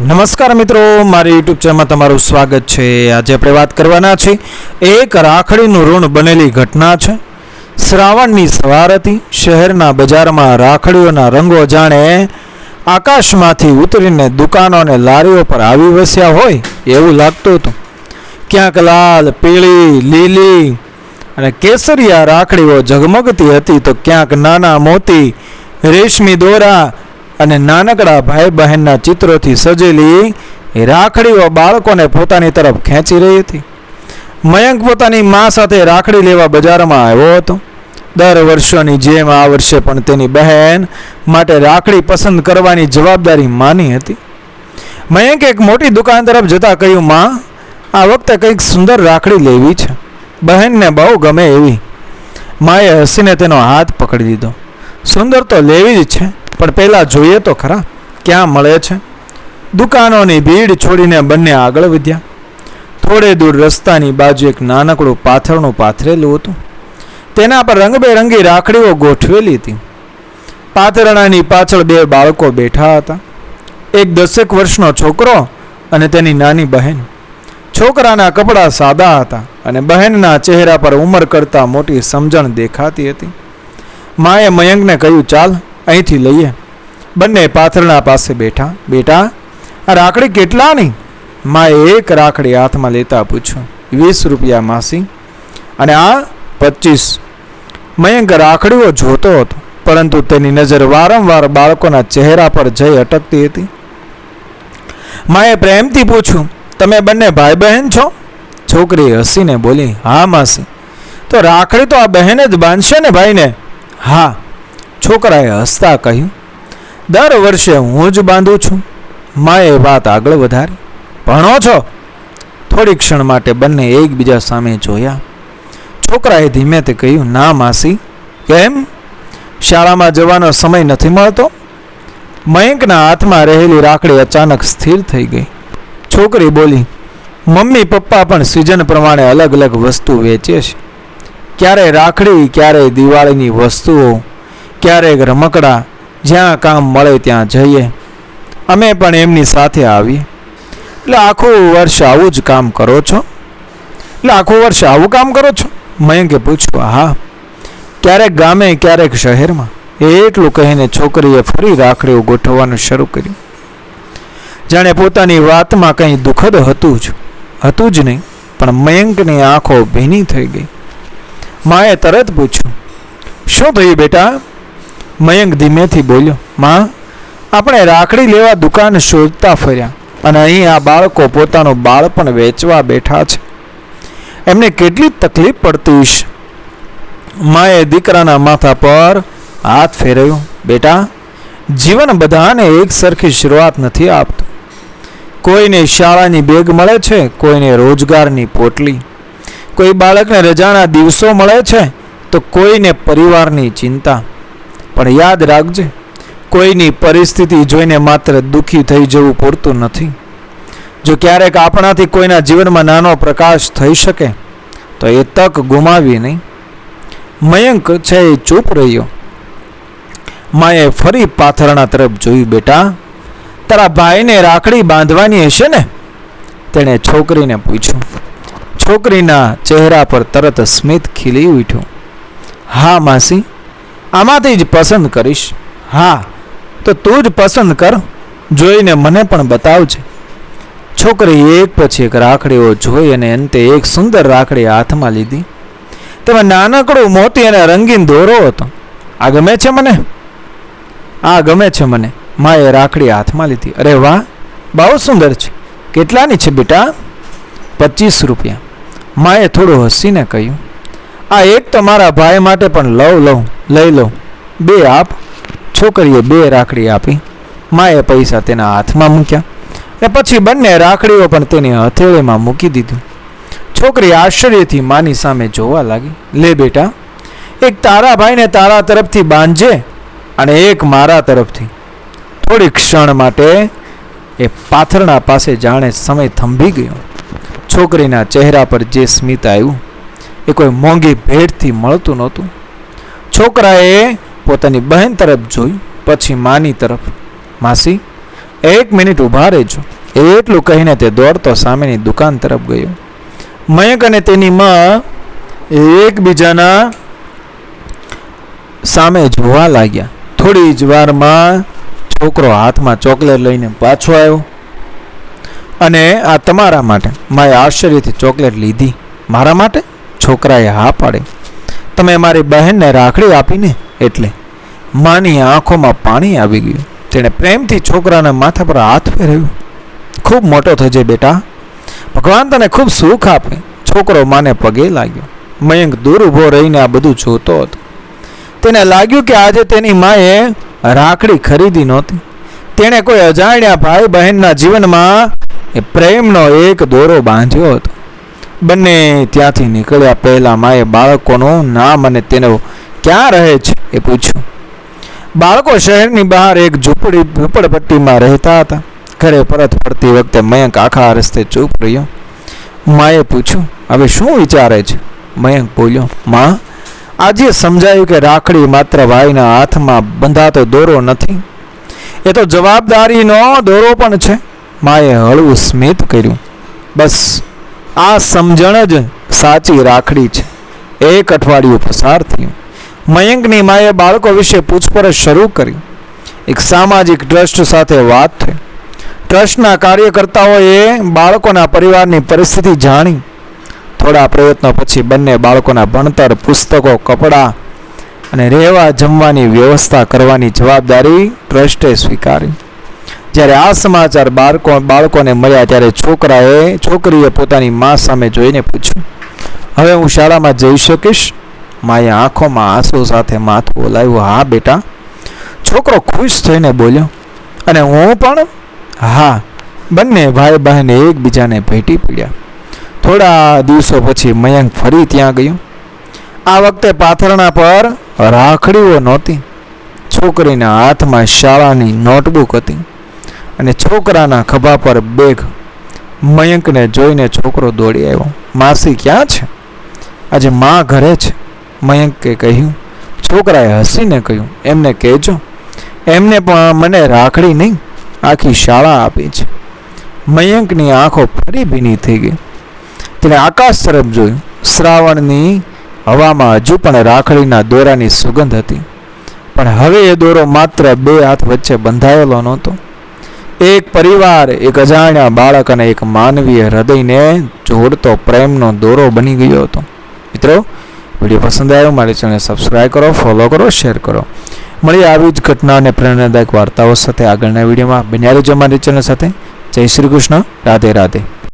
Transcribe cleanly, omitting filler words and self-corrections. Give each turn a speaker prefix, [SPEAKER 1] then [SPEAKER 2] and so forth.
[SPEAKER 1] નમસ્કાર મિત્રો, મારી યુટ્યુબ ચેનલમાં તમારું સ્વાગત છે। આજે આપણે વાત કરવાના છે એક રાખડીનું ઋણ બનેલી ઘટના છે। શ્રાવણની સવાર હતી। શહેરના બજારમાં રાખડીઓના રંગો જાણે આકાશમાંથી ઉતરીને દુકાનો અને લારીઓ પર આવી વસ્યા હોય એવું લાગતું હતું। ક્યાંક લાલ, પીળી, લીલી અને કેસરિયા રાખડીઓ ઝગમગતી હતી તો ક્યાંક નાના મોતી, રેશમી દોરા અને નાનકડા ભાઈ બહેનના ચિત્રોથી સજેલી રાખડીઓ બાળકોને પોતાની તરફ ખેંચી રહી હતી। મયંક પોતાની મા સાથે રાખડી લેવા બજારમાં આવ્યો હતો। દર વર્ષોની જેમ આ વર્ષે પણ તેની બહેન માટે રાખડી પસંદ કરવાની જવાબદારી માની હતી। મયંક એક મોટી દુકાન તરફ જતા કહ્યું, માં, આ વખતે કંઈક સુંદર રાખડી લેવી છે, બહેનને બહુ ગમે એવી। માએ હસીને તેનો હાથ પકડી દીધો। સુંદર તો લેવી જ છે, પણ પહેલાં જોઈએ તો ખરા ક્યાં મળે છે। દુકાનોની ભીડ છોડીને બંને આગળ વધ્યા। થોડે દૂર રસ્તાની બાજુ એક નાનકડું પાથરણું પાથરેલું હતું। તેના પર રંગબેરંગી રાખડીઓ ગોઠવેલી હતી। પાથરણાની પાછળ બે બાળકો બેઠા હતા, એક 10 વર્ષનો છોકરો અને તેની નાની બહેન। છોકરાના કપડાં સાદા હતા અને બહેનના ચહેરા પર ઉંમર કરતાં મોટી સમજણ દેખાતી હતી। માએ મયંકને કહ્યું, ચાલ અહીંથી લઈએ। બંને પાથરણા પાસે બેઠા। બેટા, આ રાખડી કેટલાની? માએ એક રાખડી હાથમાં લેતા પૂછ્યું। 20 રૂપિયા માસી। અને આ 25। મયંક રાખડીઓ જોતો હતો, પરંતુ તેની નજર વારંવાર બાળકોના ચહેરા પર જઈ અટકતી હતી। માએ પ્રેમથી પૂછ્યું, તમે બંને ભાઈ બહેન છો? છોકરી હસીને બોલી, હા માસી। તો રાખડી તો આ બહેને જ બાંધશે ને ભાઈને? હા, છોકરાએ હસતા કહ્યું, દર વર્ષે હું જ બાંધું છું। માએ વાત આગળ વધારી, ભણો છો? થોડી ક્ષણ માટે બંને એકબીજા સામે જોયા। છોકરાએ ધીમેથી કહ્યું, ના માસી। કેમ? શાળામાં જવાનો સમય નથી મળતો? મયંકના હાથમાં રહેલી રાખડી અચાનક સ્થિર થઈ ગઈ। છોકરી બોલી, મમ્મી પપ્પા પણ સિઝન પ્રમાણે અલગ અલગ વસ્તુ વેચે છે। ક્યારેય રાખડી, ક્યારેય દિવાળીની વસ્તુઓ, ક્યારેક રમકડા। જ્યાં કામ મળે ત્યાં જઈએ। અમે પણ એમની સાથે આવીએ। એટલે આખું વર્ષ આવું જ કામ કરો છો? એટલે આખું વર્ષ આવું કામ કરો છો? મયંકે પૂછ્યું। હા, ક્યારેક ગામે, ક્યારેક શહેરમાં। એટલું કહીને છોકરીએ ફરી રાખડીઓ ગોઠવવાનું શરૂ કર્યું। જાણે પોતાની વાતમાં કંઈ દુઃખદ હતું જ નહીં, પણ મયંકની આંખો ભીની થઈ ગઈ। માએ તરત પૂછ્યું, શું થયું બેટા? મયંક ધીમેથી બોલ્યો, માં, આપણે રાખડી લેવા દુકાન શોધતા ફર્યા અને અહીં આ બાળકો પોતાનું બાળપણ વેચવા બેઠા છે। એમને કેટલી તકલીફ પડતી હશે। માએ દીકરાના માથા પર હાથ ફેરવ્યો, બેટા, જીવન બધાને એક સરખી શરૂઆત નથી આપતું। કોઈને શાળાની બેગ મળે છે, કોઈને રોજગારની પોટલી, કોઈ બાળકને રજાના દિવસો મળે છે તો કોઈને પરિવારની ચિંતા। પણ યાદ રાખજે, કોઈની પરિસ્થિતિ જોઈને માત્ર દુઃખી થઈ જવું પૂરતું નથી। જો ક્યારેક આપણાથી કોઈના જીવનમાં નાનો પ્રકાશ થઈ શકે તો એ તક ગુમાવી નહીં। મયંક છે એ ચૂપ રહ્યો। માએ ફરી પાથરણા તરફ જોયું, બેટા, તારા ભાઈને રાખડી બાંધવાની હશે ને? તેણે છોકરીને પૂછ્યું। છોકરીના ચહેરા પર તરત સ્મિત ખીલી ઉઠ્યું। હા માસી, આમાંથી જ પસંદ કરીશ। હા, તો તું જ પસંદ કર, જોઈને મને પણ બતાવજે। છોકરી એક પછી એક રાખડીઓ જોઈ અને અંતે એક સુંદર રાખડી હાથમાં લીધી। તેમાં નાનકડું મોતી અને રંગીન દોરો હતો। આ ગમે છે મને? આ ગમે છે મને। માએ રાખડી હાથમાં લીધી। અરે વાહ, બહુ સુંદર છે। કેટલાની છે બેટા? 25 રૂપિયા। માએ થોડું હસીને કહ્યું, આ એક તો મારા ભાઈ માટે પણ લઈ લઉં, 2 આપ। છોકરીએ 2 રાખડી આપી। માએ પૈસા તેના હાથમાં મૂક્યા અને પછી બંને રાખડીઓ પણ તેની હથેળીમાં મૂકી દીધી। છોકરી આશ્ચર્યથી માની સામે જોવા લાગી। લે બેટા, એક તારા ભાઈને તારા તરફથી બાંધજે અને એક મારા તરફથી। થોડી ક્ષણ માટે એ પાથરણા પાસે જાણે સમય થંભી ગયો। છોકરીના ચહેરા પર જે સ્મિત આવ્યું એ કોઈ મોંઘી ભેટથી મળતું નહોતું। છોકરાએ પોતાની બહેન તરફ જોયું, પછી માની તરફ। માસી, 1 મિનિટ ઊભા રહેજો. એટલું કહીને તે દોડતો સામેની દુકાન તરફ ગયો. મયંક અને તેની માં એકબીજાના સામે જોવા લાગ્યા. થોડી જ વારમાં છોકરો હાથમાં ચોકલેટ લઈને પાછો આવ્યો. અને આ તમારા માટે. માએ આશ્ચર્યથી ચોકલેટ લીધી. મારા માટે? છોકરાએ હા પાડી. તમે મારી બહેનને રાખડી આપીને એટલે. માની આંખોમાં પાણી આવી ગયું. તેણે પ્રેમથી છોકરાના માથા પર હાથ ફેરવ્યો. ખૂબ મોટો થજે બેટા, ભગવાન તને ખૂબ સુખ આપે. છોકરો માને પગે લાગ્યો. મયંક દૂર ઊભો રહીને આ બધું જોતો હતો. તેને લાગ્યું કે આજે તેની માએ રાખડી ખરીદી નહોતી. તેણે કોઈ અજાણ્યા ભાઈ બહેનના જીવનમાં એ પ્રેમનો એક દોરો બાંધ્યો હતો. બંને ત્યાંથી નીકળ્યા પહેલા માએ બાળકોનું નામ અને તેનો ક્યાં રહે છે એ પૂછ્યું. બાળકો શહેરની બહાર એક ઝૂંપડપટ્ટીમાં રહેતા હતા. ઘરે પરત ફરતી વખતે મયંક આખા રસ્તે ચૂપ રહ્યો. માએ પૂછ્યું, હવે શું વિચારે છે? મયંક બોલ્યો, માં, આજે સમજાયું કે રાખડી માત્ર ભાઈના હાથમાં બંધાતો દોરો નથી, એ તો જવાબદારીનો દોરો પણ છે. માએ હળવું સ્મિત કર્યું. બસ આ સમજણ જ સાચી રાખડી છે. 1 અઠવાડિયું પસાર થયું. મયંકની માએ બાળકો વિશે પૂછપરછ શરૂ કરી. એક સામાજિક ટ્રસ્ટ સાથે વાત થઈ. ટ્રસ્ટના કાર્યકર્તાઓએ બાળકોના પરિવારની પરિસ્થિતિ જાણી. થોડા પ્રયત્નો પછી બંને બાળકોના ભણતર, પુસ્તકો, કપડાં અને રહેવા જમવાની વ્યવસ્થા કરવાની જવાબદારી ટ્રસ્ટે સ્વીકારી. જ્યારે આ સમાચાર બાળકોને મળ્યા ત્યારે છોકરીએ પોતાની મા સામે જોઈને પૂછ્યું, હવે હું શાળામાં જઈ શકીશ? માએ આંખોમાં આંસુ સાથે માથું હલાવ્યું. હા બેટા, છોકરો ખુશ થઈને બોલ્યો. અને હું પણ? હા. બંને ભાઈ બહેન એકબીજાને ભેટી પડ્યા. થોડા દિવસો પછી મયંક ફરી ત્યાં ગયો. આ વખતે પાથરણા પર રાખડીઓ નહોતી. છોકરીના હાથમાં શાળાની નોટબુક હતી અને છોકરાના ખભા પર બેગ. મયંકને જોઈને છોકરો દોડી આવ્યો. માસી ક્યાં છે? આજે માં ઘરે છે, મયંકે કહ્યું. છોકરાએ હસીને કહ્યું, એમને કહેજો, એમને પણ મને રાખડી નહીં, આખી શાળા આપી છે. મયંકની આંખો ફરી ભીની થઈ ગઈ. તેણે આકાશ તરફ જોયું. શ્રાવણની હવામાં હજુ પણ રાખડીના દોરાની સુગંધ હતી, પણ હવે એ દોરો માત્ર 2 હાથ વચ્ચે બંધાયેલો નહોતો. એક પરિવાર, એક અજાણ્યા બાળક અને એક માનવીય હૃદયને જોડતો પ્રેમનો દોરો બની ગયો હતો. મિત્રો, વિડીયો પસંદ આવ્યો મારી ચેનલ સબસ્ક્રાઈબ કરો, ફોલો કરો, શેર કરો. મળીએ આવી જ ઘટના અને પ્રેરણાદાયક વાર્તાઓ સાથે આગળના વિડીયોમાં. બન્યા રહેજો મારી ચેનલ સાથે. જય શ્રી કૃષ્ણ. રાધે રાધે.